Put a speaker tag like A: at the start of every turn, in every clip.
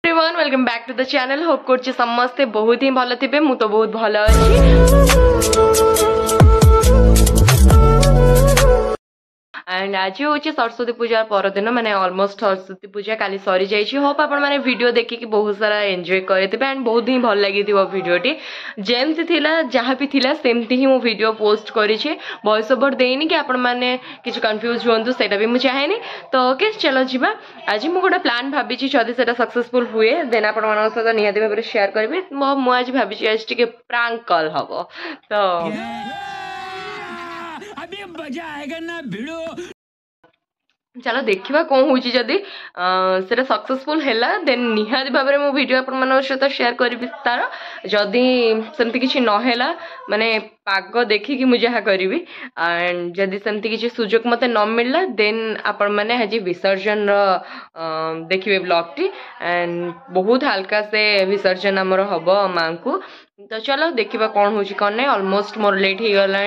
A: Everyone welcome back to the channel. Hope कर समस्ते बहुत ही भल थे। मु तो बहुत भल अच्छी एंड आज हूँ सरस्वती पूजा परदिन माने ऑलमोस्ट सरस्वती पूजा काली सरी जाइए। होप आपण मैंने वीडियो देखिए बहुत सारा एंजॉय करते एंड बहुत ही भल लगी वीडियोटी जेमती थिला जहाँ भी थिला सेमती ही मो वीडियो पोस्ट करी वॉइस ओवर देनी कि आपण मैंने किसी कन्फ्यूज हुआ सेटा भी मुझे चाहेनी। तो ओके चलो जीवा। आज मुझे गोटे प्लान भाभी जदि से सक्सेसफुल हुए देन आपण मान सहित निहाती भाव में शेयर करी। मुझे भाभी आज टे प्रांक कॉल हम तो अभी मजा आएगा ना भिड़ो। चलो देखा कौन हो जदि से सक्सेसफुल है देन निहाती भाव में मो वीडियो आप सहित शेयर करी तार जदि सेमती किसी नहेला माने पाग देखिकी मुझे जहाँ करी एंड जदि सेमती किसी सुजोग मत न मिलला देन आपण मैंने आज विसर्जन देखिए ब्लॉग टी एंड बहुत हल्का से विसर्जन आमर हम माँ को। तो चलो देखा कौन हो कौन नहीं। ऑलमोस्ट मोर लेट हो गला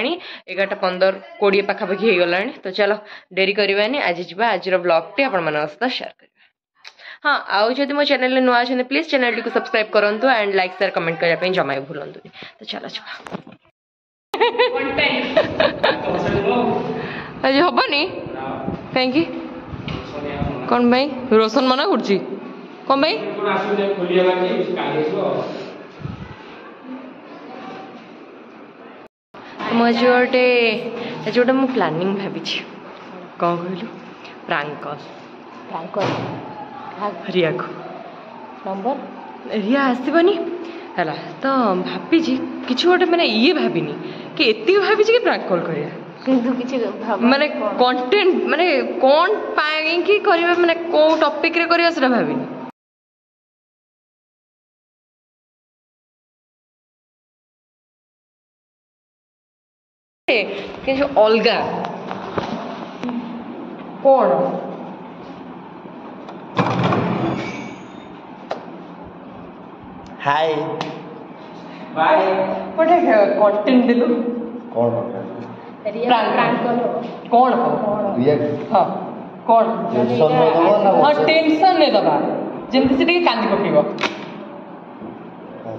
A: 11:15-20 पाखापाखि हो गला। तो चलो डेरी करवानी आज जावा आज ब्लॉग टी आपण सहित शेयर कर। हाँ आउ जदि मो चैनल नुआ अच्छे प्लीज चैनल टी सब्सक्राइब करूँ एंड लाइक शेयर कमेंट करने जमा भी भूलु। तो चलो जावा आज हेनी कहीं कौन भाई रोशन मना कर कौन भाई मुझे गोटे मु प्लानिंग भाभी कौन कहलु प्रांक कॉल रिया को नंबर रिया आसबनी है तो भाभी किसी गोटे मैंने ये भाविनी कि एति भाभी कि प्रांक कॉल करिया माने कंटेंट माने कौन पाए कि करिया माने को टॉपिक रे करिया सेटा भाविनी। कि जो अलगा कौन
B: हाय
A: बाय कोटे कंटेंट दिलु
B: कौन
A: प्रांक कौन
B: रिया
A: हां कौन
B: टेंशन न दबो ना
A: हां टेंशन ने दबा जेमति से टिके कांदी पकेबो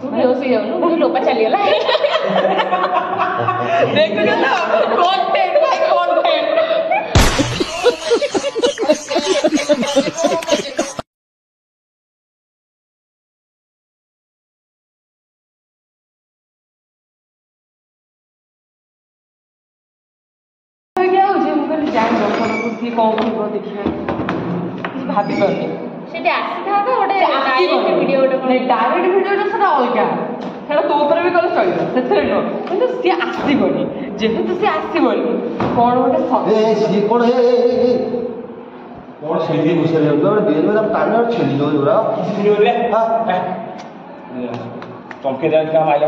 A: तू बेहोश हो जाऊ मुझे लोपा चली गला देखो ना कंटेंट भाई कंटेंट क्या हो जे मुझे जान दर्शन को कौन थी देखिए भाभी करनी सेटे आसी था गोटे डायरेक्ट वीडियो गोटे डायरेक्ट वीडियो सेटा अलगा सेटा तो ऊपर भी कल चलियो सेथरे नो किंतु सी आसीबनी जेहेतु सी आसीबनी कोन गोटे
B: ए सी कोन ए कोन छेली घुसे ले तो बेल में हम टाइम और छेली जो जोरा छेली बोले हां चमके जाए काम आइला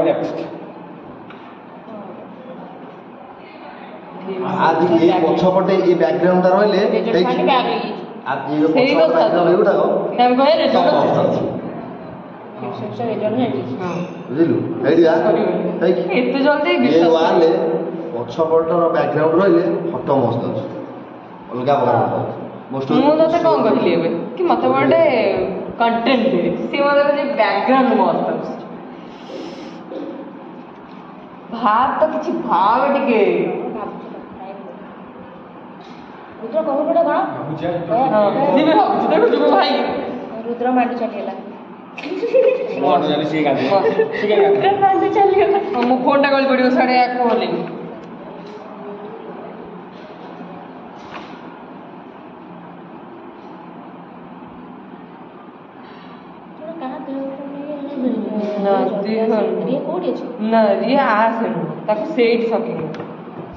B: आज ये पछपटे ये बैकग्राउंड ता रहले आज ये पछपटे उठा
A: हम कहे रे
B: बुझलु आइडिया
A: एते जल्दी
B: ये वाले पछपटर बैकग्राउंड रहले फोटो मस्त अछि अलगा प्रकार मोस्ट
A: मु तते कोन कहली एबे कि मते बडे कंटेंट दे से मतलब जे बैकग्राउंड मस्त अछि भात तो किछि भाव टिके
C: रुद्र कहू बडे कोन
A: हां जीवे देखो जो भाई
C: रुद्र मांडी चलेला
B: मोड जाने से गादे
C: रुद्र मांडी चलेला
A: मु फोन टा गली पडियो साडे 1 को होली ना रिया आसे ताको सेट सके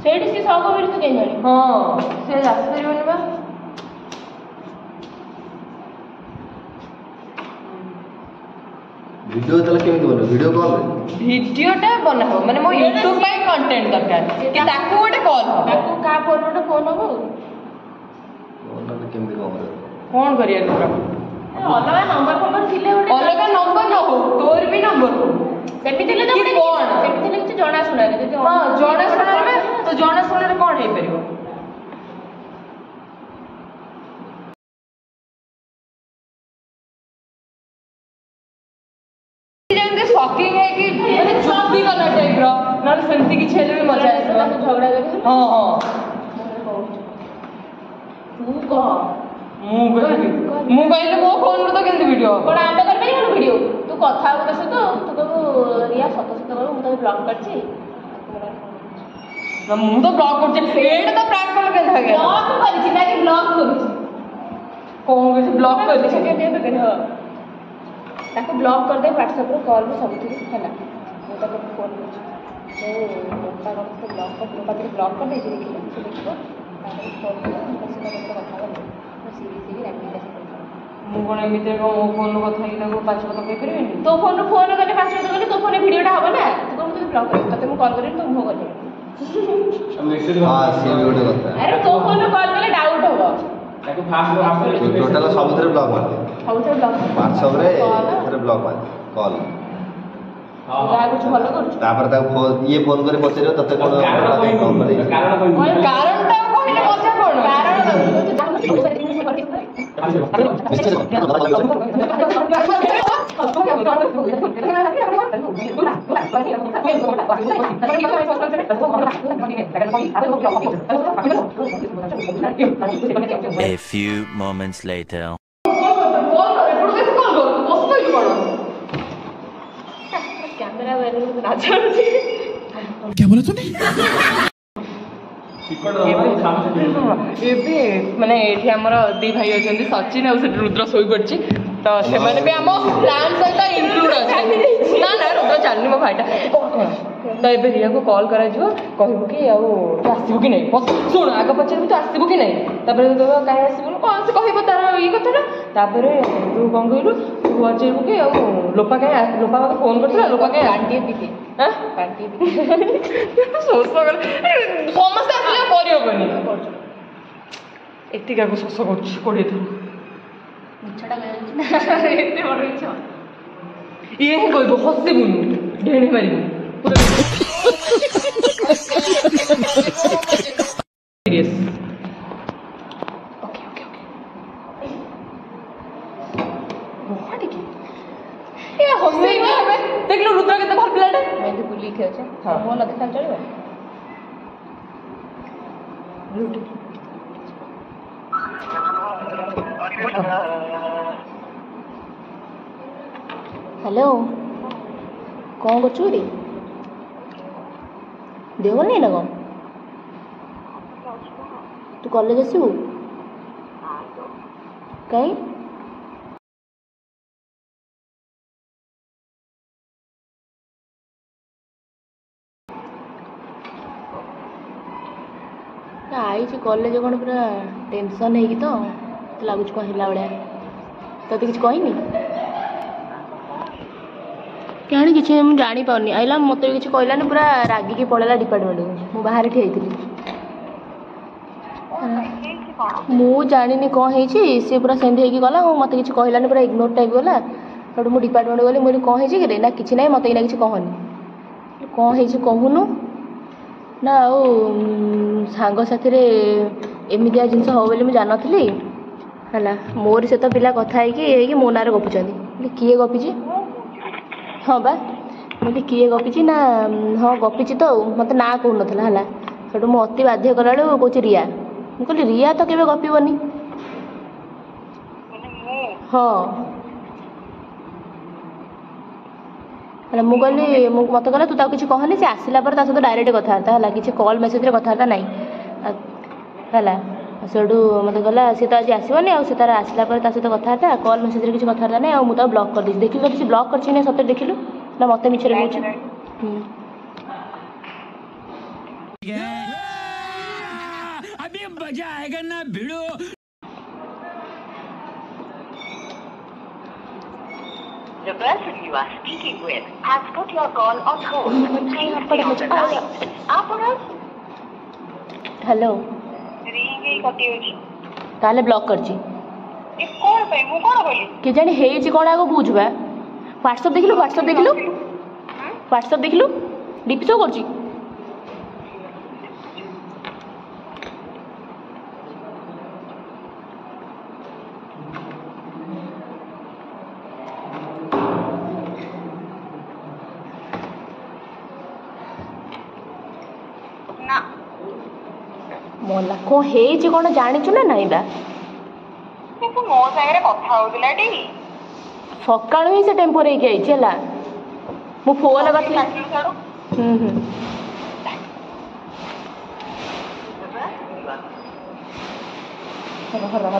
C: सेठ से सौ को भी तो कहीं जानी
A: हाँ से आसपरिबनी बा
B: वीडियो तले केमिति बनो वीडियो कॉल
A: वीडियोटा बनाओ माने मो YouTube पे कंटेंट दरकार कि ताको गोटे कॉल हो
C: ताको का फोन गोटे फोन हो
B: ओनले केमिति
A: कौन करिया लोका
C: अलग नंबर फंबर थिले गोटे
A: अलग नंबर न हो तोर भी नंबर हो
C: सेमि थिले तो
A: कि कोन
C: सेमि थिले कि जणा सुना रे
A: हां जणा सुना रे तो जणा सुना रे कोन हे परिबो। शॉकिंग है कि मैंने चुप भी करना टाइप रो ना सेमती की छेले भी मजा आए
C: झगड़ा कर
A: हां हां
C: तू कह
A: ମୁଁ କହିଲେ ମୋ ଫୋନରୁ ତ କେମିତି ଭିଡ଼ିଓ
C: କଣ ଆମେ କରିପାରିବୁନି ଭିଡ଼ିଓ ତୁ କଥା ହବୁ ତା ସହିତ ତୁ କହିବୁ ରିୟା ସତ ସତ କହିବୁ ମୁଁ ତାକୁ ବ୍ଲକ୍ କରିଛି
A: ମୁଁ ତ ବ୍ଲକ୍ କରୁଛି ଏଇଟା ତ ପ୍ରାଙ୍କ କଲ କେମିତି ଭାଗେ
C: ବ୍ଲକ୍ କରିଛି ନା କି ବ୍ଲକ୍ କରୁଛି
A: କଣ କିଛି ବ୍ଲକ୍ କରିଛି
C: ତାକୁ ବ୍ଲକ୍ କରିଦେ ହ୍ୱାଟ୍ସଆପ୍ରୁ କଲ୍ରୁ ସବୁଥିରୁ ହେଲା ମୁଁ ତାକୁ ଫୋନ୍ କରୁଛି ତା କଥା ବ୍ଲକ୍ କରି ମୋ ପାଖରେ ବ୍ଲକ୍ କରିଦେଇଛି ଦେଖିଲେ ସେ ଦେଖିବ ତାପରେ ଫୋନ୍ କରି କଥା ହେବ ସିରିୟସ୍ ହେଇକି ରାଗିକି
A: ମୁଁ କଣ ଏମିତିରେ କଣ ମୋ ଫୋନରୁ କଥା ହେଇକି ତାକୁ 5 କଥା କହିପାରିବିନି
C: ତୋ ଫୋନରୁ ଫୋନ୍ କଲେ 5 ମିନିଟ୍ ଗଲେ ତୋ ଫୋନରେ ଭିଡ଼ିଓଟା ହବ ନା ତୁ କହିବୁ ତୁ ବ୍ଲକ୍ କରିବୁ ତତେ ମୁଁ କଲ୍ କରିବି ତୁ ମୁହଁ କରିବୁ ଆରେ ତୋ ଫୋନରୁ କଲ୍ କଲେ ଡାଉଟ୍ ହବ
B: ଟୋଟାଲ ସବୁଥିରେ ବ୍ଲକ୍ ମାରିଦେ
C: ସବୁଥିରେ ବ୍ଲକ୍
B: ହ୍ୱାଟ୍ସଆପ୍ରେ ଏଥିରେ ବ୍ଲକ୍ ମାରିଦେ କଲ୍
C: ଯାହା କିଛି ଭଲ କରୁଛୁ
B: ତାପରେ ତାକୁ ଇଏ ଫୋନ୍ କରି ପଚାରିବ ତତେ କଣ କାରଣଟା
A: କହିଲେ ମଜା କଣ
D: A few moments later.
C: Camera Raja
E: क्या बोला तूने
A: ଏବେ ମାନେ ଏଠି ଆମର ଦି ଭାଇ ଅଛନ୍ତି ସଚିନ ଆଉ ସେଠି ରୁଦ୍ର ଶୋଇପଡ଼ିଛି ତ ସେମାନେ ବି ଆମ ପ୍ଲାନ୍ ସହିତ ଇନକ୍ଲୁଡ୍ ଅଛନ୍ତି ନା ନା ରୁଦ୍ର ଚାଲିନି ମୋ ଭାଇଟା ତ ଏବେ ରିୟାକୁ କଲ୍ କରାଯିବ କହିବୁ କି ଆଉ ତୁ ଆସିବୁ କି ନାହିଁ ଶୁଣ ଆଗ ପଚାରିବୁ ତୁ ଆସିବୁ କି ନାହିଁ ତାପରେ ତୁ କହିବ କାହିଁ ଆସିବୁନି କ'ଣ ସେ କହିବ ତାର ଇଏ କଥାଟା ତାପରେ ତୁ କ'ଣ କହିଲୁ ତୁ ପଚାରିବୁ କି ଆଉ ଲୋପା ମୋତେ ଫୋନ୍ କରିଥିଲା ଲୋପା କାହିଁ
C: ପାଣ୍ଟିଏ ପିକେ ପାଣ୍ଟିଏ
A: ଶୋଷ କଲେ ସମସ୍ତେ ଆସିଲେ ଆଉ କରିହେବନି ଏତିକାକୁ ଶୋଷ କରୁଛି 20 ଥର
C: ମିଛଟା କହିଯାଉଛି ନା ଏତେ ବଡ଼ ମିଛ
A: ଇଏ ହିଁ କହିବୁ ହସିବୁନି ଢେଣି ମାରିବୁ ସିରିୟସ୍ ଦେଖିଲୁ ରୁଦ୍ର କେତେ ଭଲ ପିଲାଟା
C: ଏମିତି ବୁଲିକି ଖେଳୁଛେ ମୋ ନ ଦେଖାଲେ ଚଳିବ ହ୍ୟାଲୋ କ'ଣ କରୁଛୁ ରେ ଦେହ ଭଲ ନାହିଁ ନା କ'ଣ ତୁ କଲେଜ ଆସିବୁ କାହିଁ ଆଇଛି କଲେଜ କ'ଣ ପୁରା ଟେନସନ୍ ହେଇକି ତ ମତେ ଲାଗୁଛି କ'ଣ ହେଲା ଭଳିଆ ତତେ କିଛି କହିନି କେଜାଣି କିଛି ମୁଁ ଜାଣିପାରୁନି ଆଇଲା ମୋତେ ବି କିଛି କହିଲାନି ପୁରା ରାଗିକି ପଳେଇଲା ଡିପାର୍ଟମେଣ୍ଟକୁ ମୁଁ ବାହାରେ ଠିଆ ହେଇଥିଲି ମୁଁ ଜାଣିନି କ'ଣ ହେଇଛି ସିଏ ପୁରା ସେମିତି ହେଇକି ଗଲା ମୋତେ କିଛି କହିଲାନି ପୁରା ଇଗ୍ନୋର ଟାଇପ୍ ଗଲା ସେଠୁ ମୁଁ ଡିପାର୍ଟମେଣ୍ଟ ଗଲି ମୁଁ କ'ଣ ହେଇଛି କି ନା କିଛି ନାହିଁ ମୋତେ ଏଇନା କିଛି କହନି କ'ଣ ହେଇଛି କହୁନୁ ନା ଆଉ ସାଙ୍ଗସାଥିରେ ଏମିତିଆ ଜିନିଷ ହବ ବୋଲି ମୁଁ ଜାଣିନଥିଲି ହେଲା ମୋରି ସହିତ ପିଲା କଥା ହେଇକି ମୋ ନାଁରେ ଗପୁଛନ୍ତି କିଏ ଗପିଛି ହଁ ବା ମୁଁ କିଏ ଗପିଛି ନା ହଁ ଗପିଛି ତ ଆଉ ମୋତେ ନାଁ କହୁନଥିଲା ହେଲା ସେଠୁ ମୁଁ ଅତି ବାଧ୍ୟ କଲାବେଳକୁ କହୁଛି ରିୟା ମୁଁ କହିଲି ରିୟା ତ କେବେ ଗପିବନି ହଁ ହେଲା ମୁଁ କହିଲି ମୋତେ କହିଲା ତୁ ତାକୁ କିଛି କହନି ସେ ଆସିଲା ପରେ ତା ସହିତ ଡାଇରେକ୍ଟ କଥାବାର୍ତ୍ତା ହେଲା କିଛି କଲ୍ ମେସେଜରେ କଥାବାର୍ତ୍ତା ନାହିଁ ହେଲା ସେଠୁ ମୋତେ କହିଲା ସେ ତ ଆଜି ଆସିବନି ଆଉ ସେ ତାର ଆସିଲା ପରେ ତା ସହିତ କଥାବାର୍ତ୍ତା କଲ୍ ମେସେଜରେ କିଛି କଥାବାର୍ତ୍ତା ନାହିଁ ଆଉ ମୁଁ ତାକୁ ବ୍ଲକ୍ କରିଦେଇଛି ଦେଖିଲୁ କିଛି ବ୍ଲକ୍ କରିଛି ନା ସତରେ ଦେଖିଲୁ ନା ମୋତେ ମିଛରେ କହୁଛି
E: अभी मजा आएगा ना भिड़ो
F: The person you are speaking with has put your call on hold. Please stay on the line.
C: Hello ତାହେଲେ ବ୍ଲକ୍ କରିଛି କେଜାଣି ହେଇଛି କ'ଣ ଆଗ ବୁଝୁ ବା ହ୍ୱାଟ୍ସଆପ୍ ଦେଖିଲୁ ଡିପି ଶୋ କରୁଛି मला कौन है कौन जानी ना नाई बा
F: मो सागरे कथा होतिला टी
C: सकाळु ही से टेम्पो रे गई चला मु फोन करथि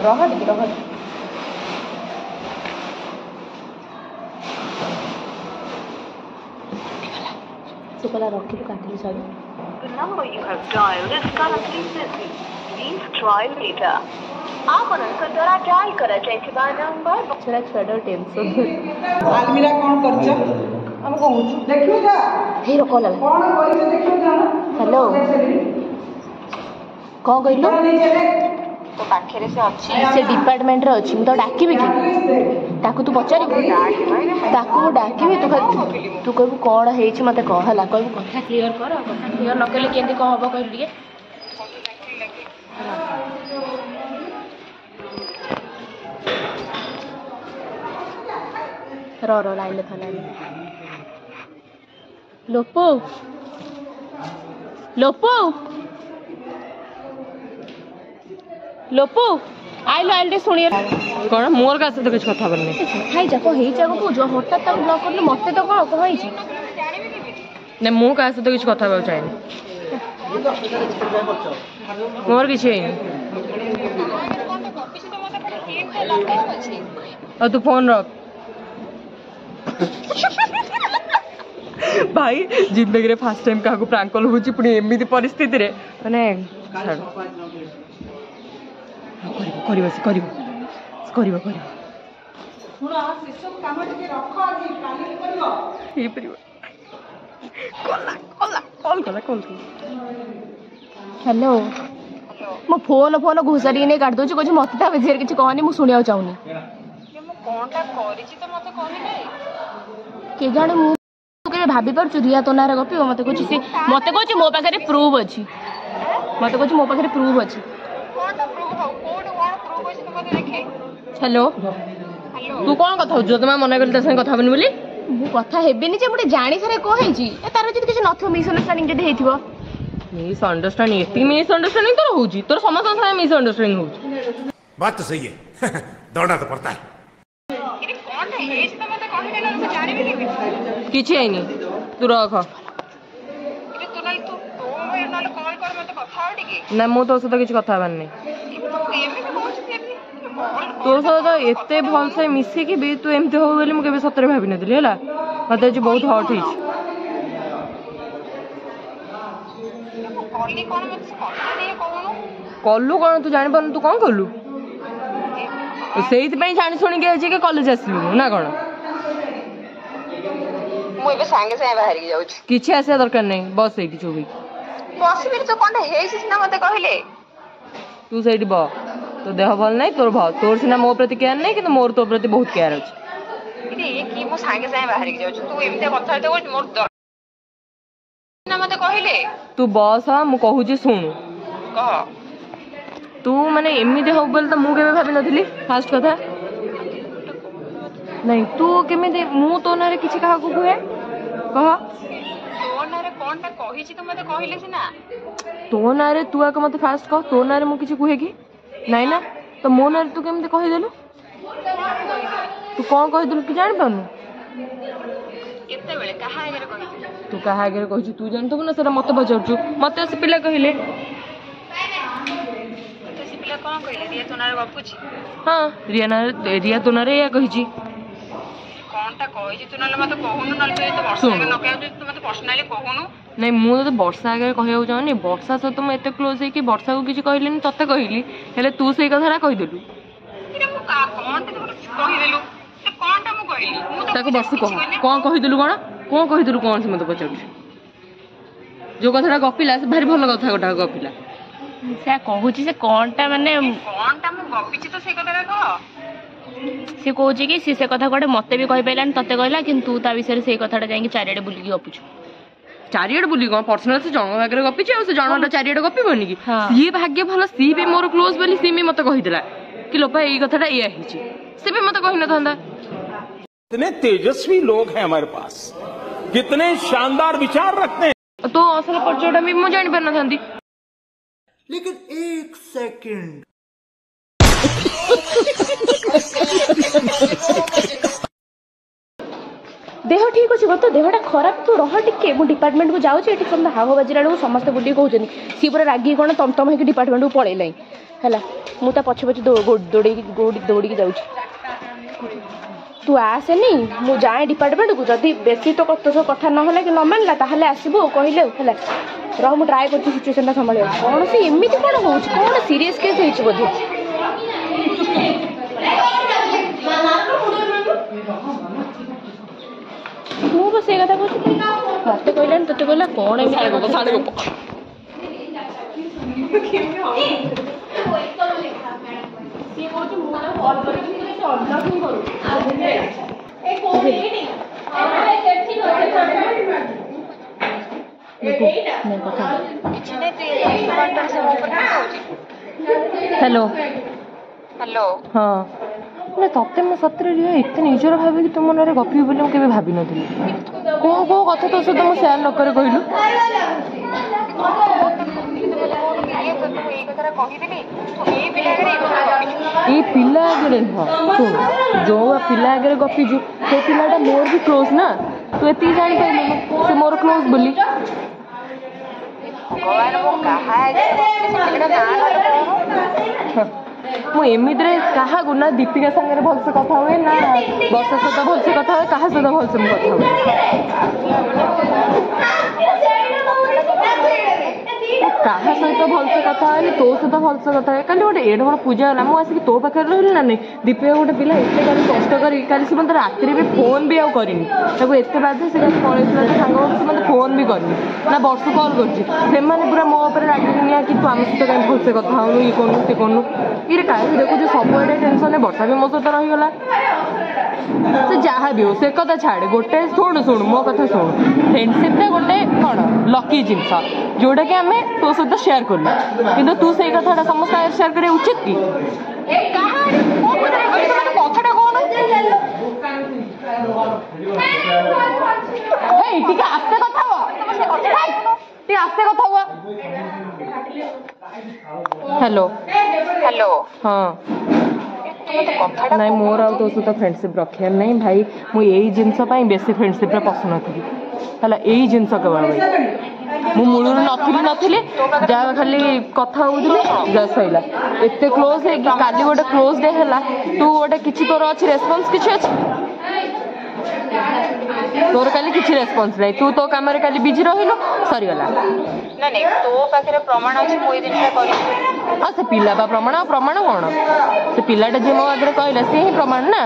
C: रह सुकला रखिलु काटिलु सब
F: The number you have dialed is currently busy. Please try later. आपनक द्वारा डायल करा जायଥିବା नंबर
C: छड़ा छड़ा टेंशन
G: आलमीरा कौन करछ हम कहूछु देखियो जा
C: हे रो कॉल आला
G: कौन करिछ देखियो जा
C: हेलो कौन कहलो
F: तो पाखरे से अछि
C: से डिपार्टमेंट रे अछि म तो डाकिबी कि ताकू तू पचारि ताकू डाकिबी तू कहबू कौन हेछि मते कह हला कहबू कथा क्लियर कर कथा क्लियर न कले केंदी कह हबो कहलु लिए रो लाइन ले था लाइन लोपो लोपो लोपो आइलो आइल सुनिए
A: कौन मोर का सहित किसी कथा करनी
C: खाई जा को हेई जाको जो हठात तक ब्लॉक करले मते तो कोन कहै छी
A: ने मु का सहित किसी कथा बाबू चाहिए मोर किसी है और तू फोन रख भाई जिंदगी रे फर्स्ट टाइम का प्रांक कॉल होची पुनी एमिति परिस्थिति रे माने छाड़ करिबो
G: सुनो आ शिशु काम के रख आजी काली करियो
A: हे परिबो कॉल
C: हेलो मो फोन घुसारी नहीं काट दोची कोची मते ता बेजर किछ कहनी मु सुनिया चाहूनी
F: मु कोनटा करिछि तो मते कहले
C: के जाने मु के भाबी पर रिया तो नारे गपी मते कोची से मते कोची मो पाखरे प्रूफ अछि मते कोची मो पाखरे प्रूफ अछि
F: कोनटा प्रूफ हो कोन प्रूफ अछि तो मते देखे
A: हेलो तू कौन कथा हो जो तुम मना कर संग कथा बनी बोली
C: मु कथा हेबिनी जे मुटे जानी सारे कहै छी ए तार जति किछ नथो मिसअंडरस्टैंडिंग जति हेथिबो
A: मिसअंडरस्टैंडिंग एती मिसअंडरस्टैंडिंग तो होउची तोर समस्त संग मिसअंडरस्टैंडिंग होउची
H: बात तो सही है दौड़ना तो पड़ता है
F: इरे कोनटा हेछि तो मते कहले ना से जानिबे केबे
A: किछि आइनी तू रख
F: इरे तू नाल तू तो नाल कॉल कर मते कथा हो टिके
A: ना मो तो सहित किछ कथा बानी
F: एमे कहछि
A: तोर सहित एते भल से मिसी कि भी तू एमते हो बोली मु केबे सतरे भाबी नथली हला मते आज बहुत हॉट हिच
F: कॉली कोन मते कथा नहीं कहनु
A: कल्लू कौन तू जानी पारनु तू कौन कलु सेहित पई जानी सुनी के जे कॉलेज आसलु ना कौन
F: मु एबे संगे संगे बाहर के जाउछ
A: किछि आसे दरकार नहीं बस एठी चोबी
F: बस फिर तो कोनटा हेछि ना मते कहले
A: तू सेठी ब तो देह भल नहीं तोर भाव तोर सिना मो प्रति केयर नहीं कि मोर तो प्रति बहुत केयर अछि
F: इरे ये की मु संगे संगे बाहर के जाउछ तू एमते कथा तो मोर ना मते कहले
A: तू बस मु कहू जे सुन
F: कह
A: तू माने एमिति हो बोल त मु केबे भाबी नथली फास्ट कथा नहीं तू केमिति मु तो नारे किछि काहा को कुहे कह
F: तो नारे कोनटा कहिछि तो मते कहले सिना
A: तो नारे तू आके मते फास्ट कह तो नारे मु किछि कुहे की नहीं ना तो मो नारे तू केमिति कहि देलु तू कौन कहि देलु कि जानि पानु
F: केते बेले कहा आगे कहिछि
A: तू कहा आगे कहिछु तू जानि तो ना सेरा मते बजाउछु मते से पिला कहिले
F: तो से पिला कोन कहले रिया तो नारे बापूजी
A: हां रिया तो नारे या कहिछि
F: कोनटा कहिछि तू नाले मते कहउनु नाले तो वर्षा आगे न कहउ तू मते पर्सनली कहउनु
A: नहीं मु तो वर्षा आगे कहउ जानी वर्षा सहित मैं एते क्लोज है कि वर्षा को किछि कहलिनी तते कहली हेले तू सेई कथारा कहि देलु
F: इरे मु का कोनटा तो कहि देलु से कोनटा मु कहली मु तो
A: ताको बस कह कौन कहि देलु कौन कहि देलु कौन से मते पचाउछु जो कथारा गपिला से भारी भल कथा गोटा गपिला
C: से कहूची से कोनटा माने
F: कोनटा मु गपिछि तो से कथारा कह
C: से कहूची कि से कथा कोडे मते भी कहि पैलान तते कहला किंतु ता विषय से कथाटा जाई कि चारिडे बुली गपुछु
A: चारिडे बुली कौन पर्सनल से जण भागरे गपिछि और से जणटा चारिडे गपिबोनी कि सी भाग्य भल सी भी मोर क्लोज बोली सी भी मते कहि देला कि लोपा एई कथाटा एया हिची से भी मते कहि न थांदा
I: कितने तेजस्वी लोग हैं हमारे पास कितने शानदार विचार रखते हैं
A: तो असल परिचयटा भी मु जानि पार न थांदी
B: लेकिन 1 सेकंड
C: देह ठीक अच्छे तो देहटा खराब तू रह टिके मु डिपार्टमेंट को जाऊँगी ये समझ हाव बाजिला बेलू समस्त बुल कहते सी पूरा रागी कौन तमतम होकर डिपार्टमेंट को पलैला है मुझे पछे पछे दौड़ी जाऊँ तू आसेनी मु जाए डिपार्टमेंट को जदि बेसी तो कथा ना कि न मानला ताहले आसबू कहले है रह मु ट्राए कर सिचुएशन संभाल कौन सी एमती कौन हो कौन सीरीयस केस हो बोधे मु बस ये कथा कहूँ मत कहलानी ते कहला कौन हेलो
A: हेलो
C: हाँ ना तते मैं सतरे एत निजर भाव कि तुम मन गपी बोली मुझे भावी नी कौन कौ कथा तो सहित मुझे सेयार न करे कहलु ये पिला आगे हाँ शुण जो पिला आगे गपीचु से पिलाटा मोर भी क्लोज ना तू ये जान पाइलु से मोर क्लोज बोली मुझे क्या ना दीपिका सागर भलसे कथा हुए ना वर्षा सहित भलसे कथा हुए क्या सहित भलसे कथा क्या सहित भलसे कथा है तो सहित भलसे कथा है कल गोटे एड बड़ पूजा है मुझे तो पाखे रही ना नहीं दीपिका गोटे पिला एत कल कष्ट कल से मतलब राति भी फोन भी आनी एत बाध्य से पड़े सांग से मतलब फोन भी करनी ना वर्ष कल कर पूरा मो रागिनिया कि तू आम सहित कहीं भलसे कथा हो ये करूँ सी करूँ ये कहीं देखो सब आड़े टेंशन वर्षा भी मो सहित रहीगला से जहाँ भी हो से कथा छाड़े गोटे शुण शुण मो कथा शुण फ्रेंडशिप गोटे कौन लकी जिनस जोटा कि आम तो सहित शेयर करूँ कि तू से कथा समस्त शेयर करा उचित कि आस्ते कथा आस्ते कथा हुआ हेलो
A: हेलो
C: हाँ नाई मोर आ तो सहित फ्रेंडशिप रखार नहीं भाई मुझे यही जिनस बेसी फ्रेंडशिप पसंद थी है यही जिनस केवल भाई मूल नी जहाँ खाली कथा हो सैला एत क्लोज है काली गोटे क्लोज डे है तू गोटे कि तोर अच्छी रेस्पन्स कि तोर काली किसी रेस्पन्स नहीं तू तो काम काली बिजी रहिलु सरीगला
A: नहीं तो पाखे प्रमाण अच्छे मुझे
C: हाँ से पिला बा प्रमाण प्रमाण कौन से पिलाटा जी मो आगे कहला सी ही प्रमाण ना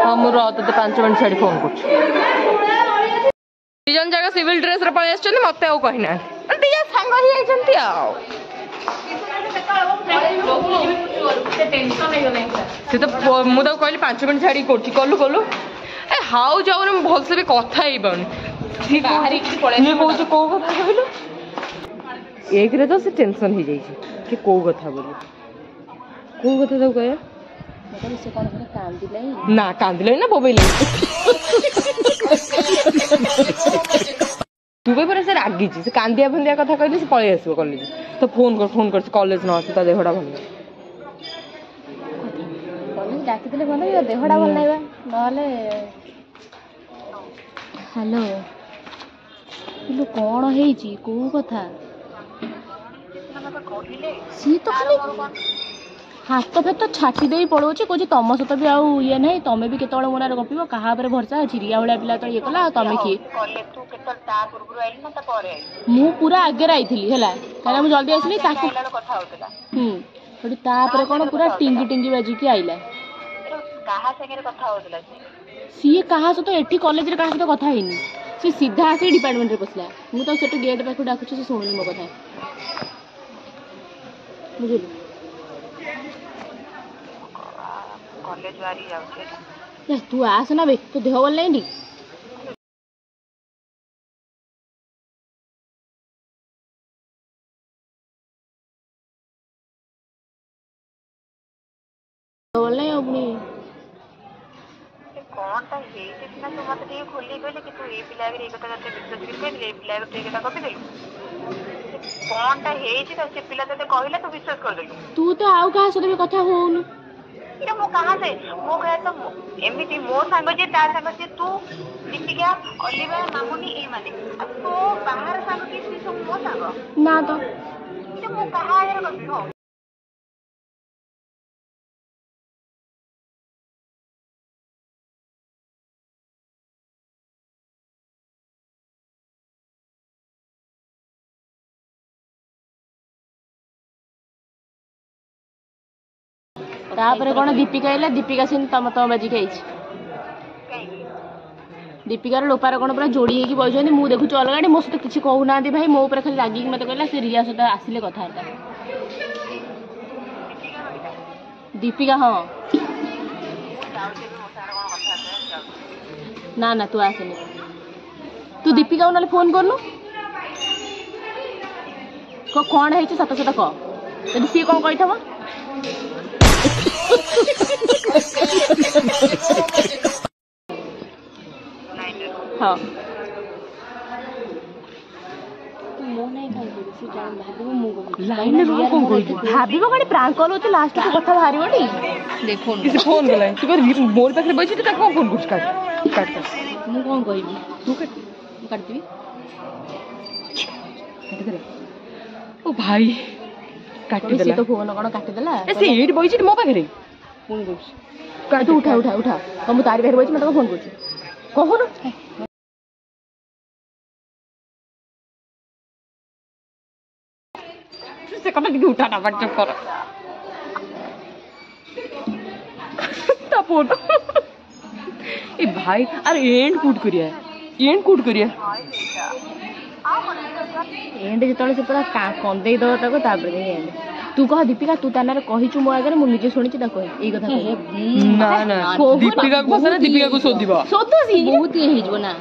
C: हाँ मुझे 5 मिनट छाड़ी फोन कर जगह सिविल ड्रेस पलि मत कहना सांग सी तो मुझे कहली 5 मिनट छाड़ी कलु कलु ए हाउ जाऊन भलसे भी कथा ही पाऊनी कौ कथा कहलु एक तो से टेंशन हो जाइए कि कौ कथा बोली कौ कथा तो कह ना कांदिले ना बोबेल तू भी से रागी से कांदिया फंदिया कथा कहली से पलि आस कॉलेज तो फोन कर कॉलेज न आस देहटा भल कॉलेज डाकी भल देहटा भल ना ना हेलो किलो कौन है कौ कथा सी तो खाली हाथ फेत छाटी दे पड़ो कौच तुम सहित भी आउ ये ना तुम भी केत मन गप क्या भरसा अच्छी रिया भाया पिला तो ये कला तुम किए मु पूरा आगे आई है कहीं जल्दी आसली कौन पूरा टिंगी टिंगी बाजिकी आईला सी क्या सहित एटी कॉलेज क्या सहित कथा है सी सीधा आसी डिपार्टमेंट पसला मुझे गेट पाख डाकुची से शुणुनी मो कथा बुझे तू आस ना बे तो देह भल नहीं बोलले अपनी
F: कौनटा हेइते सिना तू मते ଟିକେ ଖୋଲି କହିଲେ कि तू ए पिला भी एक कथा करते विश्वास कर कहले ए पिला भी एक कथा कपि देलु कौनटा हेइछि त से पिला तते कहले तू विश्वास कर देलु
C: तू तो आउ कहा सते भी कथा होउनु
F: ये मो कहां से मो कहे तो एमिति मो संग जे तार संग जे तू दीपिका ओलिवा मामुनी ए माने तो बाहर संग किसी सब मो संग
C: ना तो
F: ये मो कहां आगे कर हो
C: तापर कौन दीपिका आइला दीपिका से तम तम बाजी खाई दीपिकार लोपार कौन पूरा जोड़ी होगी बस मुझे देखुची अलग मो सहित किसी कहूना भाई मो ऊपर खाली रागिक मत कहला से रिया सहित आसिले कथबार्ता दीपिका हाँ ना ना तू आसनी तू दीपिका को ना फोन करनु कौन है सत सत कह जब सी कौन कही हाँ भाव कौन प्रांक कल हो लास्ट को कथा बाहर देखो
A: फोन गला तू मोर पाखे बैठी तू कौन फोन कर काट
C: मु कौन कहबी
A: तू
C: काटबी
A: ओ भाई
C: काटी तो फोन कौन काटिदेला
A: से एट बैठी मो पाखे फोन कर
C: तू उठा उठा उठा तो मुझे तारी बाहर बैठी मैं फोन कर कहून
A: से कथा टी उठा ना बात कर फोन ए भाई अरे एंड कूट करिया
C: एंड जो से पूरा कंदे दब तक एंड तू कह दीपिका तू ताना कहीचु मो आगे मुझे शुणी कह ये कथा
A: ना ना दीपिका को पसंद दीपिका को शोधिबो
C: शोधसी बहुत ये हिजबो ना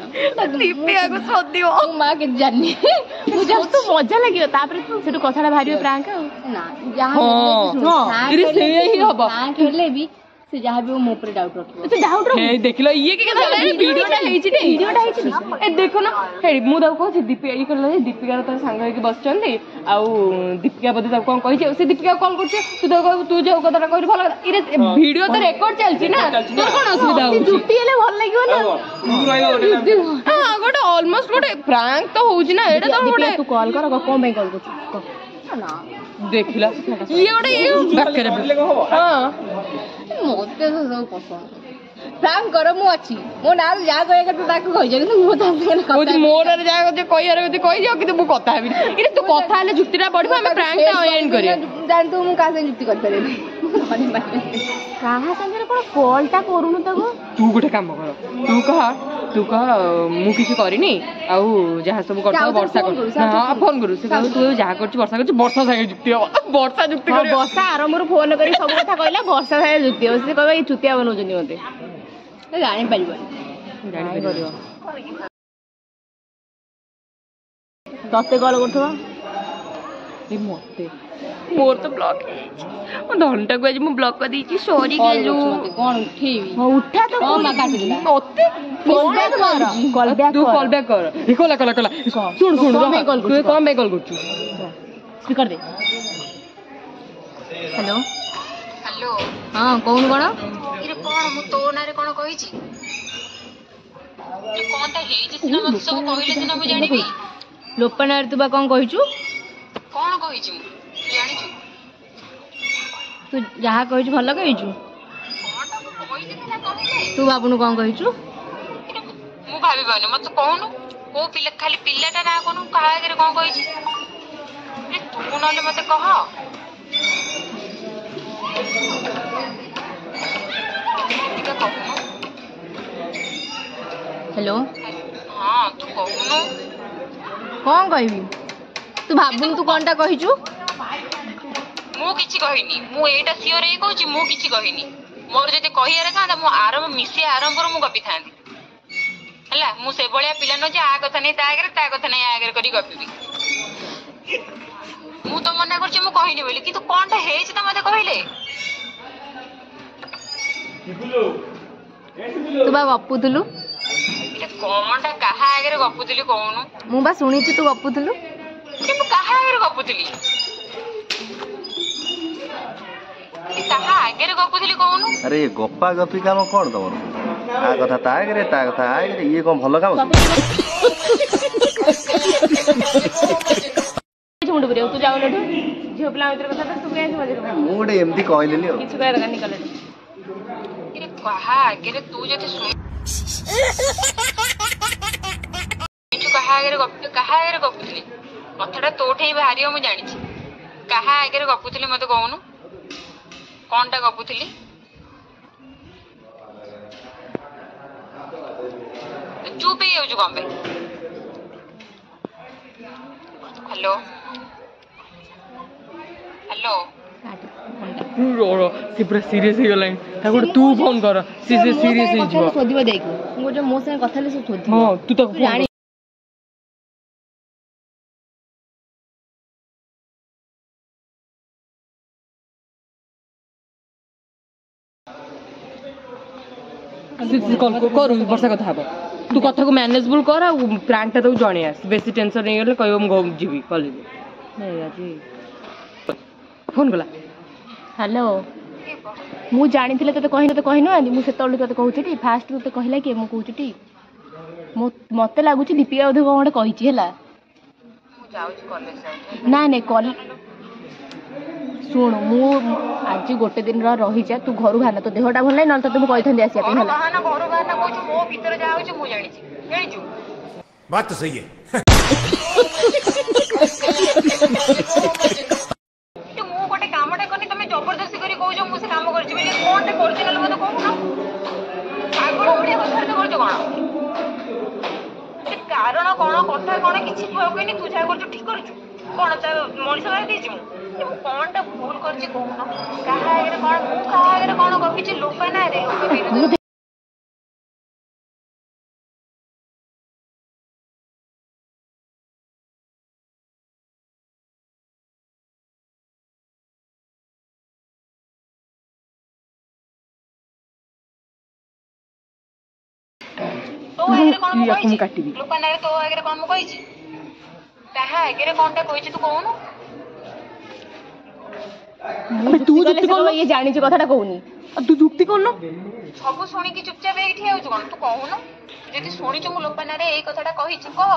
A: दीपिका को शोधिबो
C: मां के जानी मुझे तो मजा लागि तापर सेटु कथाडा भारी प्रांक ना जहां
A: इरे से ही हबो
C: प्रांक हेले भी से जहां भी मो पर डाउट रखो तो डाउट रखो
A: ए देखलो ये के कथा वीडियोटा हेछि टे
C: वीडियोटा हेछि
A: ए देखो ना हे मु दाउ कहछि दीपिका ई करला दीपिका तो संग होके बस चंदी आउ दीपिका बदे सब कोन कहि से दीपिका कॉल करछ तू तो कहू तू जो कथाटा कहू भल इरे वीडियो तो रिकॉर्ड चलछि ना तोर कोन असुविधा हो
C: जुटी हेले भल लागियो ना
A: हां गोटे ऑलमोस्ट गोटे प्रांक तो होछि ना एटा तो गोटे
C: तू कॉल कर कोन पे कॉल करछ ना
A: देखिला ये गोटे ये बाकरे हां
C: मोते तो सब पसंद प्रांक कर मु अछि मो नाल जा कहे तू ताको कहि जा कि मो ता से
A: कह मोर रे जा जे कहि रे कहि जा कि तू कथा हेबी इरे तू कथा हेले जुक्तिरा बढ़िबो हम प्रांक ता एंड करिया
C: जान तू मु का से जुक्ति कर परबे कहा संगे कोन कॉल ता करूनु तको
A: तू गोटे काम कर तू कह मु किछि करिनी आउ जहा सब करता वर्षा कर हां फोन करू से कह तू जहा करछ वर्षा संगे जुक्ति हो वर्षा जुक्ति कर
C: वर्षा आरंभ फोन करी सब कथा कहला वर्षा संगे जुक्ति हो से कहबा ई चुतिया बनौजनी मते जानी परिबो तते कॉल करथवा
A: ए मते मोर तो ब्लॉक है धनटा को आज मु ब्लॉक कर दी सॉरी गेलु
C: कोन उठेबी हां उठा तो हां मा काट दिला
A: मते
C: कॉल बैक
A: तू कॉल बैक कर कोला सुन तू कौन मैं कॉल करछु
C: स्पीकर दे हेलो
F: हेलो
C: हां कौन कोन
F: इरे कोन मु तो नारे कोन कहि छी कोन ता हेइ जे सिना मत सब कहिले सिना मु जानिबी
C: लोपनार तू बा कोन कहिचु
F: कोन कहि छी मु जानि छी
C: तू जहा कहिचु भल कहिचु तू बाबुनु कोन कहिचु
F: मु भाबी बने मत कहनु को पिला खाली पिलाटा ना कोन कहा आगे कोन कहि छी ए तू नले मते कह
C: हेलो
F: हां तू कहनु
C: कोन कहबी तू भाबुन तू कोनटा कहिचु
F: मु किछि कहिनी मु एटा सियोर ए कहूची मु किछि कहिनी मोर जते कहिया रे कांदा मु आरंभ मिसे आरंभ पर मु गपी थांदी हला मु से बळिया पिला न जे आ कथा नै ता कथा नै आगे करी गपीबी मु तो मना करछि मु कहिनी बोली कि तू कोनटा हेछि त मते कहिले
C: तू बा गपुलु
F: कौनटा कहा आगे गपुली कौन
C: मु बा शुणी तू गपुलु
F: कहा आगे गपुली कहा आगे गपुली कौन
B: अरे गप्पा गपी काम कौन तुम ता कथा ता आगे ये कौन भल काम
C: मुंड बुरे तू जाऊ झील पिला कथा तू क्या
B: मुझे एमती कहली
C: किसी कह दरकार निकल
F: कहा आगे तू जब कहा आगे गपुली कथाटा तोठे ही बाहर मुझे जानी कहा आगे गपुली मत कहूनु कौनटा गपुली चुप ही हो कम हेलो हेलो
A: सी पूरा सीरियस हो गलाइन ताको तू फोन कर सी सीरियस हो जिवो
C: सोदिबो देख मु जो मो से कथा ले से सोदी
A: हां तू तो
C: जानी
A: कॉल कर वर्षा कथा हबो तू कथा को मैनेजेबल कर आ प्लांट तो जणे आस बेसी टेंशन नहीं गेले कहियो हम जीवी कॉलेज नहीं आजी फोन गला
C: हेलो मु जानी थिले तते कहिनो तो कहिनो आंदी मु सेतळु तते कहूची फास्ट तते कहला कि मु कहूची मते लागुची दीपिका ओधे कोन कहिची हला ना ने कॉल सुन मु आज गोटे दिन रही जा तू घर भाना तो देहटा भल ना तो कही था आसिया पे हला
F: घर बाहर कहू मो भीतर जा होची मु जानी छी
H: बात तो सही है
F: मु गोटे कामटा करनी तुम जबरदस्ती करी कहू मु से काम करछि बेले कोनटे करछि ना मत कहू ना पागल ओडिया कथा तो करछ कोन कारण कोन कथा कोन किछि कहनी तू जा करछ ठीक करछु कोन त मनिष मार देछि मु कोनटा भूल करछि कहू ना कहा आगे कोन मु कहा आगे कोन गपिछि लोक ना रे लोक बिना तो आगे कोन कहछि
A: काटिबी
F: लोक ना रे तो आगे कोन कहछि कहा आगे कोनटा कहछि तू कहू
C: तू जुक्ति कर ये जानी छ कथाटा कहूनी
A: तू जुक्ति करनो
F: सब सुनी की चुपचाप एक ठिया होछ कोन तू कहू ना जदी सुनी छ मु लोपना रे ए कथाटा कहि छ कह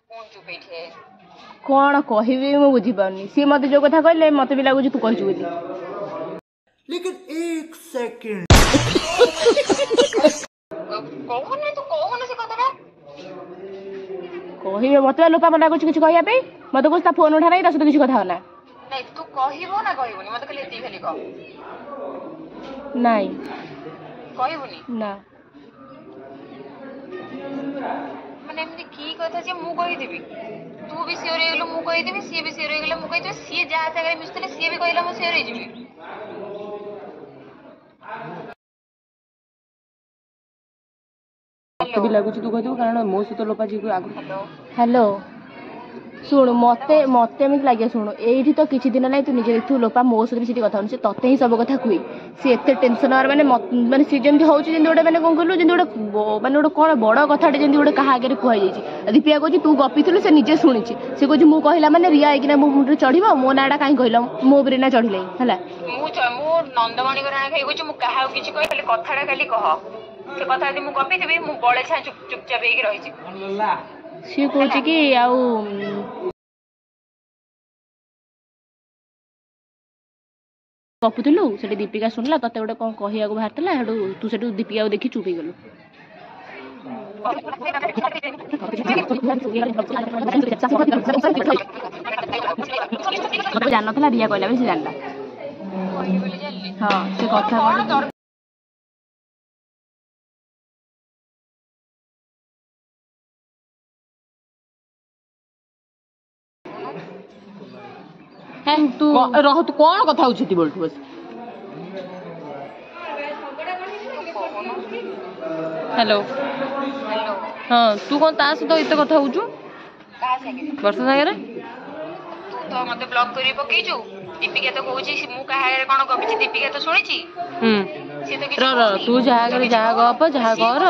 F: कोन चुप बैठे
C: कौन कहबी मु बुझी पाउनी सी मते जो कथा कहले मते भी लागु तू कहछु बोली
H: लेकिन एक सेकंड
F: कहू ना तू कहू ना से कथाटा
C: कहबे मते लोपा मना कुछ किछ कहया पे मते कुछ ता फोन उठा नहीं तस तो किछ कथा ना
F: नहीं तू कहिबो ना कहिबोनी मते खाली एती खाली कह
C: नहीं
F: कहिबोनी
C: ना
F: माने एमती की कथा जे मु कहि देबी तू भी सियोर हे गेलो मु कहि देबी सी भी सियोर हे गेलो मु कहि देबी सी जा सागरे मिसतले सी भी कहिला मु सियोर हे जिबी
A: मते भी लागु तू कहदियो कारण मो से तो लोपा जी को आगु
C: हेलो सुन मते मते एमती लागे सुन एठी तो किछि दिन नै तू निजे देखु लोपा मो से भी कथा से तते ही सब कथा कुई से एते टेंशन और माने सी जेंती होउची जेंती ओडे माने कोन कहलु जेंती ओडे माने ओडे कोन बड़ कथाटे जेंती ओडे कहा आगे कहै जाईची दीपिया कहू तू गपिथिलु से निजे सुनिची से कहू मु कहिला माने रिया आइकिना मो मुंडे चढ़िबो मो नाडा काई कहला मो ब्रेना चढ़िले हला
F: मु नंदमणि को राणा खाई कहू मु कहा किछि कहि खाली कथाटा खाली कह से कथा यदि मु गपिथिबी मु बळे छा चुपचाप हेकि रहिछि
C: सी कहूची कि आउ गपुथिलु सेठी दीपिका सुनला तते गोटे कोन कहिया को बाहरतला हेडू तू सेठू दीपिका को देखि चुप गेलु जान नथला रिया कहला से जानला हां से कथा
A: तू रह तू कौन कथा होछि बोलठु बस हेलो हाँ तू कौन ता सहित एत कथा होछु वर्षा सागरे
F: तू तो मते ब्लॉक करी पकेइछु दीपिका तो कहूची मु कहारे कोन गपिची दीपिका तो सुनिची से तो किछ
A: तू जहा कर जहा गप जहा कर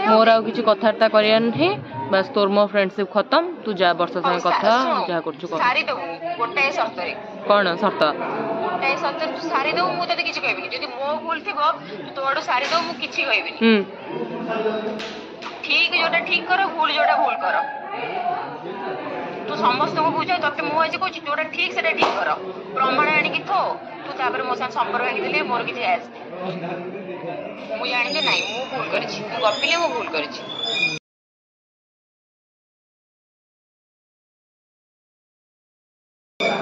A: मोर आ किछ कथार्ता करिया नहीं बस तोर मो फ्रेंडशिप खत्म तू जा वर्ष संगे कथा जहा करछु कर
F: सारी दो गोटे शर्त रे
A: कोन शर्त
F: गोटे शर्त तू सारी दो मु तते किछ कहबिनी जदी मो भूल थिबो तू तोडो सारी दो मु किछ कहबिनी ठीक जोटा ठीक करो भूल जोटा भूल करो तू समस्त को बुझा तते मु आज कहूची जोटा ठीक सेटा ठीक करो प्रमाण आनी कि थो तू तापर मो साथ संपर्क आनी देले मोर किछ आस मु जानि जे नाही मु भूल करछि मु गपिले मु भूल करछि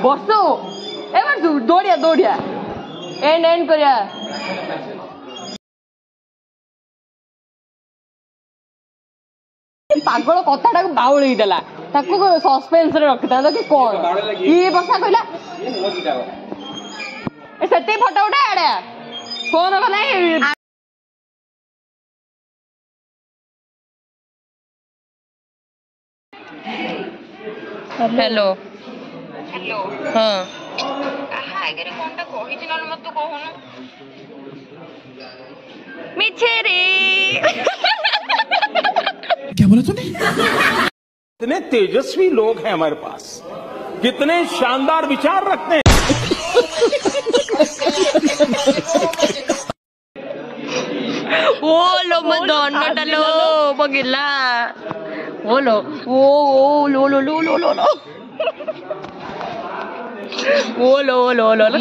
A: बसो ए बसो दौड़िया एंड करिया पागल कथाटा बाउली देला ताको सस्पेंस रे रखता कि कोन ये बसा कहला ए सते फोटो उठा आड़े फोन वाला हेलो
F: हेलो
A: हां
F: आगरे कोनटा कहि दिनल मत तू कहनु
A: मिछे रे
H: क्या बोला तूने?
I: कितने तेजस्वी लोग हैं हमारे पास, कितने शानदार विचार रखते हैं।
A: ओलो मदोन्नटा लो बगिला ओलो ओ लो लो लो लो लो ओलो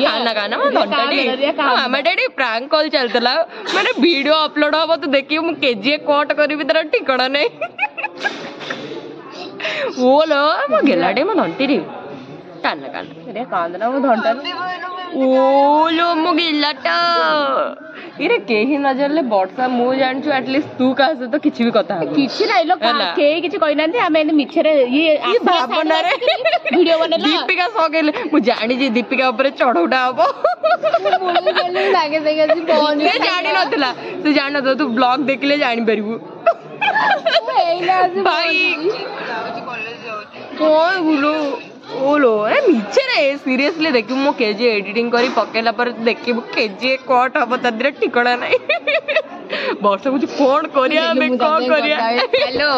A: खाना खाना मैं धंटाडी हमें डैडी प्रैंक कॉल चलतला मैंने वीडियो अपलोड हबो तो देखियो मु केजी कट करबी तर ठिकाना नहीं ओलो मो गेलाडे मो धंटीरी काना काना रे कांदना मो धंटाडी ओलो मो गेलाटा इरे केही नजरले वर्षा मु जानछु एटलीस्ट तू का से तो किछि भी कथा हो
C: किछि नै लो केही किछि कहि नांती हमें मिछरे ये
A: भावना रे
C: वीडियो बनेला
A: दीपिका सगेले मु जानि जे दीपिका ऊपर चढ़ौटा हबो
C: बोलू बोलू लागे देखे जी फोन
A: ये जानि नथला तू जान तो तू ब्लॉग देखले जानि परबू भाई कोन बोलो ओलो अरे मिछे रे सीरियसली देखि मो केजी एडिटिंग करी पकेला पर देखि केजी कट हबो तदरे ठिकाना नै वर्ष कुछ कोन करिया मैं कोन करिया हेलो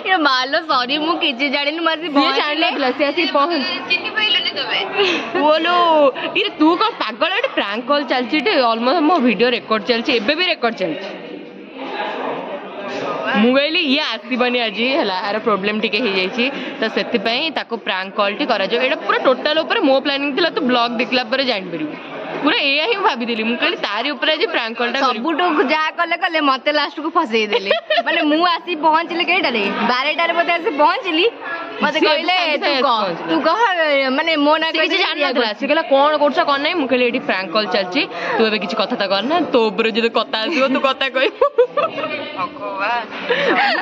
C: ये मालो सॉरी मु किछि जानिन मसी
A: ये जानिले ग्लासी आसी पहुंच
F: चिन्नी पाइलनी तबे
A: बोलो ये तू कोन पागल एटे प्रैंक कॉल चलछि टे ऑलमोस्ट मो वीडियो रिकॉर्ड चलछि एबे भी रिकॉर्ड चलछि मुगैली ये आसीबनी आज हैला यार प्रॉब्लम टिके हो जाइछि तो सेति पई ताको प्रैंक कॉल टी करा जो एटा पूरा टोटल ऊपर मो प्लानिंग थिला तो ब्लॉग देखला पर जानि परिबो पूरा एया ही भाबी देली मु कहली तारी ऊपर आज प्रैंक कॉल टा
C: सबुटो जा कले मते लास्ट को फसई देले माने मु आसी पहुंचले केटा रे 12टा रे मते आसी पहुंचली मते कहले तू कह माने मो ना
A: किछि जानला से कहला कोन करछ कोन नै मु कहली एठी प्रैंक कॉल चलछि तू एबे किछि कथा ता करना तो ऊपर जे कथा आसीबो तू कथा कहि
F: भगवान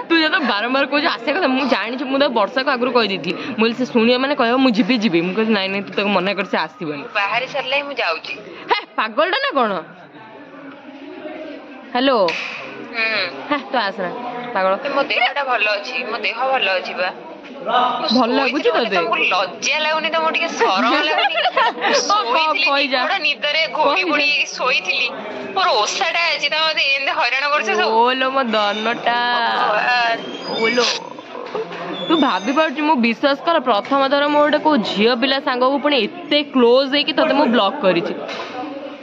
A: तू जे तो बारंबार को आसे कथा मु जानि छु मु तो वर्षा को आगु कहि दिथि मुल से सुनिया माने कहबो मु जिबी मु कहली नै नै तू तक मना कर से आसीबनी
F: बाहर सरले मु जाउची
A: हे पागलटा ना कोन हेलो हे तो आसना पागल
F: मो देहटा भलो अछि मो देह भलो अछि बा
A: भल लागुची तते
F: लज्जा लागुनी त मो टिके शरम लागुनी
A: कहि जा
F: बड़ निदरे घोड़ी घोड़ी सोईथिली मोर ओसाटा अछि त मते एंदे हैरान करछ सब
A: ओलो मो दन्नटा ओलो तू भाभी पारछु मो विश्वास कर प्रथम थर मो गोटे को झियो पिला सांग को पुणी एते क्लोज है कि तते मो ब्लॉक करिछि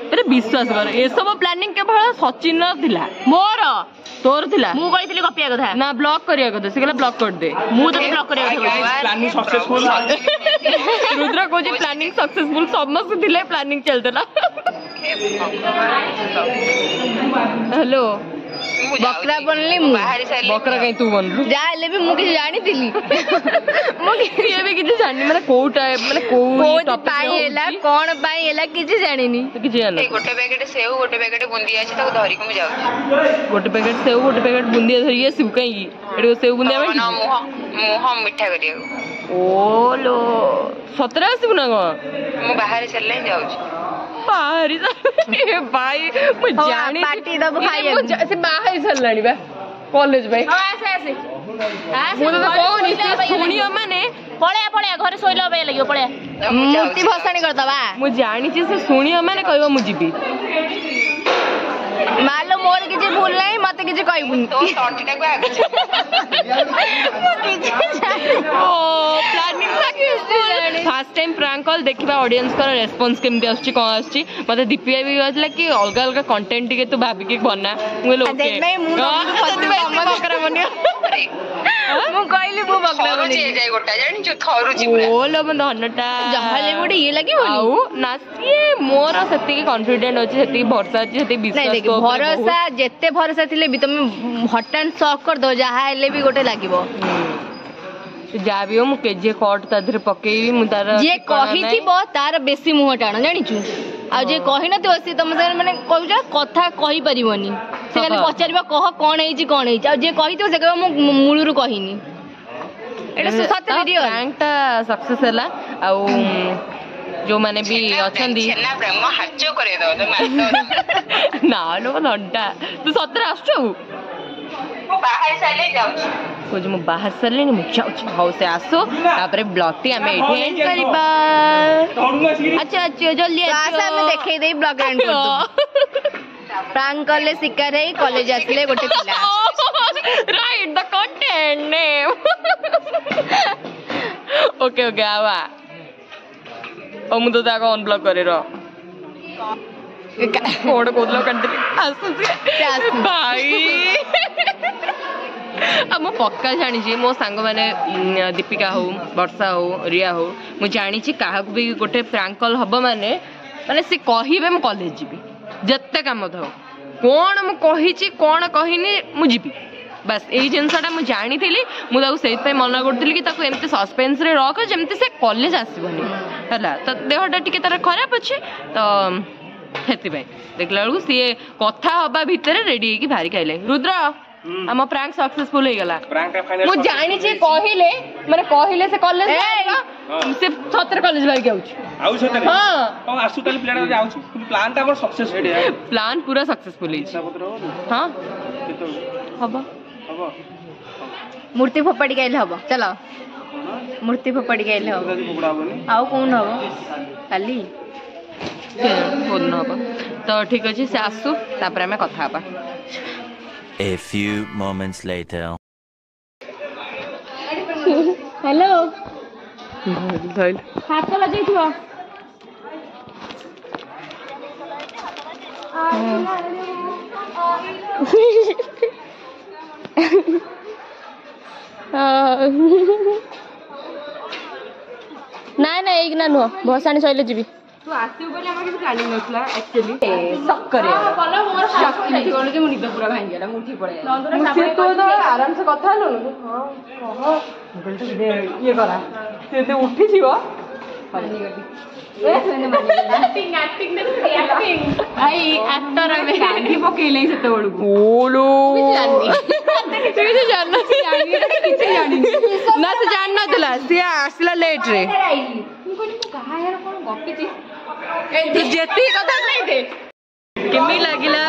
A: अरे विश्वास कर ए सब प्लानिंग केवल सचिन थिला मोर तोर थिला
C: मु कहितली कपिया कथा
A: ना ब्लॉक करिया कथा से कहला ब्लॉक कर दे
C: मु तो ब्लॉक करिया कथा
I: प्लानिंग सक्सेसफुल
A: रुद्र को जे प्लानिंग सक्सेसफुल समस्त थिले प्लानिंग चलतला हेलो
C: बकरा बनली मु
F: बाहर सरले
A: बकरा कहीं तू बनलु
C: जाले भी मु किछ जानि थिली
A: मो किए भी किछ जानि माने कोटा माने को
C: टॉपिक पाई हैला कोन पाई हैला किछ जानिनी
A: किछ जानि
F: गोटे पैकेट सेव गोटे पैकेट बुंदिया अछि ताको धरि को मु जाउची
A: गोटे पैकेट सेव गोटे पैकेट बुंदिया धरि आसिबु कहीं एडो सेव बुंदिया में
F: मुह मिठा करिया
A: ओलो सतरा आसिबु ना गो
F: मु बाहर सरले जाउची
A: बाहरी ए भाई मु जानि
C: पार्टी दब खाइए
A: से बाहर सरलानी बा कॉलेज भाई
C: आसे आसे
A: मु तो कहूनी से सुनियो माने
C: पळया पळया घरे सोइला बे लगियो पळया मूर्ति भसाणी करदबा
A: मु जानी छी से सुनियो माने कहबो मु जीबी
C: मालो मोर किछि भूल नै मते किछि कहबुनी
F: तो तंटीटा को आगु
A: फर्स्ट टाइम प्रैंक कॉल देखिबा ऑडियंस का रेस्पॉन्स केमती आछी कोन आछी मते दीपिया भी कहला कि अलग अलग कंटेंट के तू भाबी के बना मु लोग के
C: मु कहली मु बगला
F: थरू जे जाय गोटा जानि जो थरू जी पूरा
A: बोलो मन धनटा
C: जहाले गोटे ये लगी
A: आउ नासिए मोर सेति कॉन्फिडेंट अछि सेति भरोसा अछि सेति विश्वास को
C: भरोसा जेते भरोसा थिले भी तुम हटान शॉक कर दो जहा हेले भी गोटे लागिवो
A: जा भी हो मु केजे कट ता धरे पकेई मु तार
C: जे कहि थिबो तार बेसी मुह टाण जानि छु आ जे कहि नथिबो से तुम से माने कहू जा कथा कहि परिबोनी से खाली पचारिबा कह कोन हेची आ जे कहि तो से कहबो मु मूलुरु कहिनी एटा सत्य वीडियो
A: प्रैंकटा सक्सेस हला आ जो माने भी अछंदी
F: छेना ब्रह्म हाचो करे दो तो मार
A: ना नो नड्डा तू सत्र आछो
F: मु बाहर साले जाउछी
A: कुछ मु बाहर सरले मु जाउछी हाउ से आसो तापरे ब्लॉग टी हमें एठी एंड करबा अच्छा अच्छा जल्दी
C: आसा हमें देखै देई ब्लॉग एंड कर दो प्रैंक करले शिकार है कॉलेज आसले गोटे पिला
A: right the content name okay okay आवा ओ मु तो ताको अनब्लॉक करे रो कोड कोदलो कंट्री आसु भाई अब मो पक्का जानी छी मो सांग माने दीपिका हो वर्षा हो रिया हो मु जानी छी काहा को भी गोटे प्रैंक कॉल हबो माने माने से कहिबे म कॉलेज जीबी जत्ते काम थाओ कोन मु कहि छी कोन कहिनी मु जीबी बस एई जिनसटा मु जानी थिली मु ताको सेत पे मना करथिली कि ताको एमते सस्पेंस रे रख जेमते से कॉलेज आसीबनी हला त देहटा टिके तार खराब अछि तो हेति भाई देखला बेलू सी कथा हबा भीतर रेडी की भारी खाइले रुद्र हम प्रैंक सक्सेसफुल हो गला मु जानी छी कहिले माने कहिले से कॉलेज से छत्र कॉलेज भाई के आउ
I: छत्र हां आसु तले प्लान जाउ छु प्लान ता हमर सक्सेस हेड है
A: प्लान पूरा सक्सेसफुल है हां हबा
C: मूर्ति फोपाड़ी गइले हबो चलो मूर्ति फोपाड़ी गइले हबो आउ कोन हबो खाली
A: फोन हबो तो ठीक अछि से आसु तापर हमें कथा हबा
D: A few moments later.
C: Hello
A: धइल
C: हाथ लजै थिबो नाइ नाइ एक ना नुह भसाणी सइले जीबी
A: तू आसियो बोले हमरा किछ प्लानिंग नथला एक्चुअली शक करे कलो मोर शक इति कोन जे मुनि पूरा भांगी गेला मुठी पड़े मुठी तो आराम से कथा हलो हां कह बोल तो ये करा से ते उठी छिबो पानी गडी ए सेने मानी एक्टिंग एक्टिंग भाई एक्टर में गांधी पकेले सेते बडू बोलो किछ जानना किछ जानी ना से जानना दिला से आसला लेट रे कहा यार कोन गप्पी छी तू जेती कथा नहीं दे केमी लागिला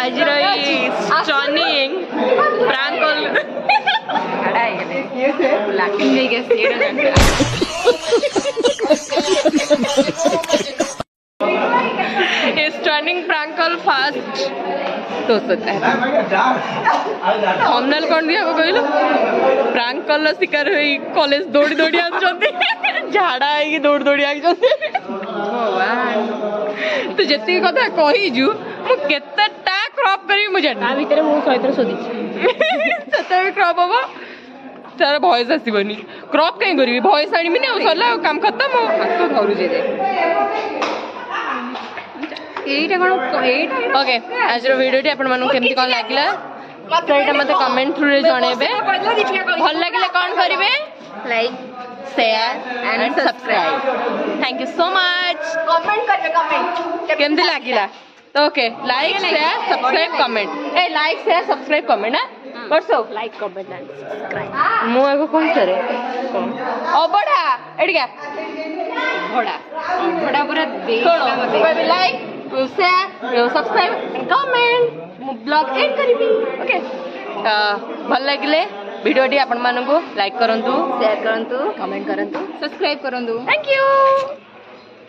A: आज रही स्टनिंग प्रैंक कॉल अड़ा गेले ये से लाकिन नहीं के सेड ये स्टनिंग प्रैंक कॉल फास्ट तो सकता है हमनल कोन दिया को कहलो प्रैंक कॉल शिकार होई कॉलेज दौड़ी दौड़ी आ जंती झाड़ा आई दौड़ दौड़ी आ जंती भगवान तू जति कथा कहि जु मु केतेटा क्रॉप करी मु जान आ भीतर मु सहित सोदी सते क्रॉप होबो तार वॉइस आसीबनी क्रॉप कहीं करबी वॉइस आनी मिने सरला काम खत्म हो हाथ धरु जे एटा कोन एटा ओके आज रो वीडियो टी आपण मानु केमती कोन लागला सेटा मते कमेंट थ्रू रे जणेबे भल लागले कोन करिवे like share and subscribe thank you so much comment करबे कमेंट केमती लागिला okay like share subscribe comment ए लाइक शेयर सब्सक्राइब कमेंट ना WhatsApp like comment and subscribe मु एगो कोन करे ओ बड़ा एडिगा बड़ा बड़ा पूरा दे कोई like share subscribe and comment ब्लॉग एंड करिबी ओके भल लगे वीडियोटी आपण मानकु लाइक करंतु,
C: शेयर करंतु,
A: कमेंट करंतु,
C: सब्सक्राइब करंतु।
A: Thank you.